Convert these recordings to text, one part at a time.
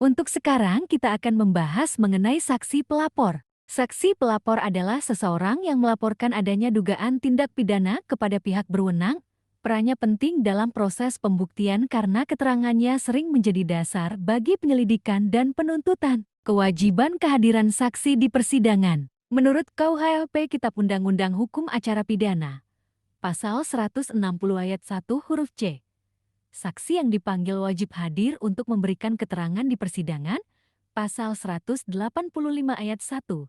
Untuk sekarang kita akan membahas mengenai saksi pelapor. Saksi pelapor adalah seseorang yang melaporkan adanya dugaan tindak pidana kepada pihak berwenang. Perannya penting dalam proses pembuktian karena keterangannya sering menjadi dasar bagi penyelidikan dan penuntutan. Kewajiban kehadiran saksi di persidangan. Menurut KUHP Kitab Undang-Undang Hukum Acara Pidana, Pasal 160 ayat 1 huruf C. Saksi yang dipanggil wajib hadir untuk memberikan keterangan di persidangan, Pasal 185 ayat 1.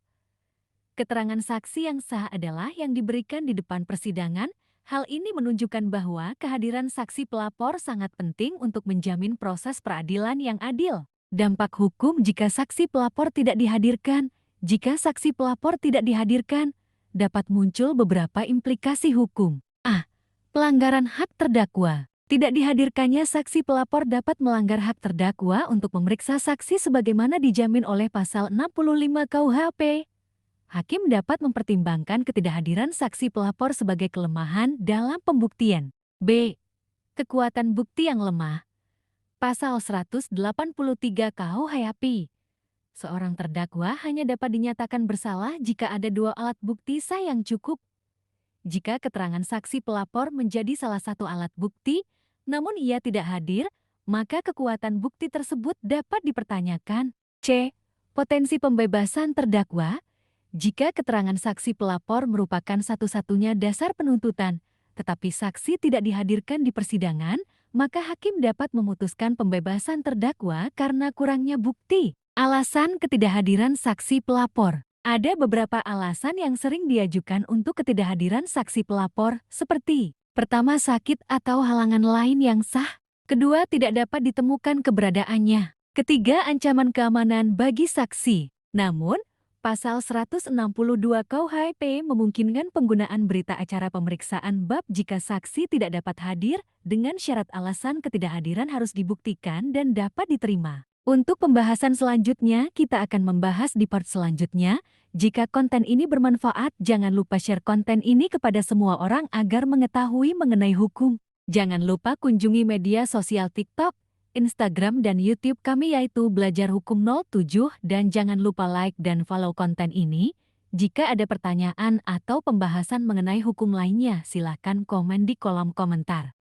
Keterangan saksi yang sah adalah yang diberikan di depan persidangan. Hal ini menunjukkan bahwa kehadiran saksi pelapor sangat penting untuk menjamin proses peradilan yang adil. Dampak hukum jika saksi pelapor tidak dihadirkan. Jika saksi pelapor tidak dihadirkan, dapat muncul beberapa implikasi hukum. A. Pelanggaran hak terdakwa. Tidak dihadirkannya saksi pelapor dapat melanggar hak terdakwa untuk memeriksa saksi sebagaimana dijamin oleh Pasal 65 KUHP. Hakim dapat mempertimbangkan ketidakhadiran saksi pelapor sebagai kelemahan dalam pembuktian. B. Kekuatan bukti yang lemah. Pasal 183 KUHP. Seorang terdakwa hanya dapat dinyatakan bersalah jika ada dua alat bukti sah yang cukup. Jika keterangan saksi pelapor menjadi salah satu alat bukti, namun ia tidak hadir, maka kekuatan bukti tersebut dapat dipertanyakan. C. Potensi pembebasan terdakwa. Jika keterangan saksi pelapor merupakan satu-satunya dasar penuntutan, tetapi saksi tidak dihadirkan di persidangan, maka hakim dapat memutuskan pembebasan terdakwa karena kurangnya bukti. Alasan ketidakhadiran saksi pelapor. Ada beberapa alasan yang sering diajukan untuk ketidakhadiran saksi pelapor, seperti: pertama, sakit atau halangan lain yang sah. Kedua, tidak dapat ditemukan keberadaannya. Ketiga, ancaman keamanan bagi saksi. Namun, Pasal 162 KUHP memungkinkan penggunaan berita acara pemeriksaan bab jika saksi tidak dapat hadir dengan syarat alasan ketidakhadiran harus dibuktikan dan dapat diterima. Untuk pembahasan selanjutnya, kita akan membahas di part selanjutnya. Jika konten ini bermanfaat, jangan lupa share konten ini kepada semua orang agar mengetahui mengenai hukum. Jangan lupa kunjungi media sosial TikTok, Instagram, dan YouTube kami yaitu Belajar Hukum 07 dan jangan lupa like dan follow konten ini. Jika ada pertanyaan atau pembahasan mengenai hukum lainnya, silakan komen di kolom komentar.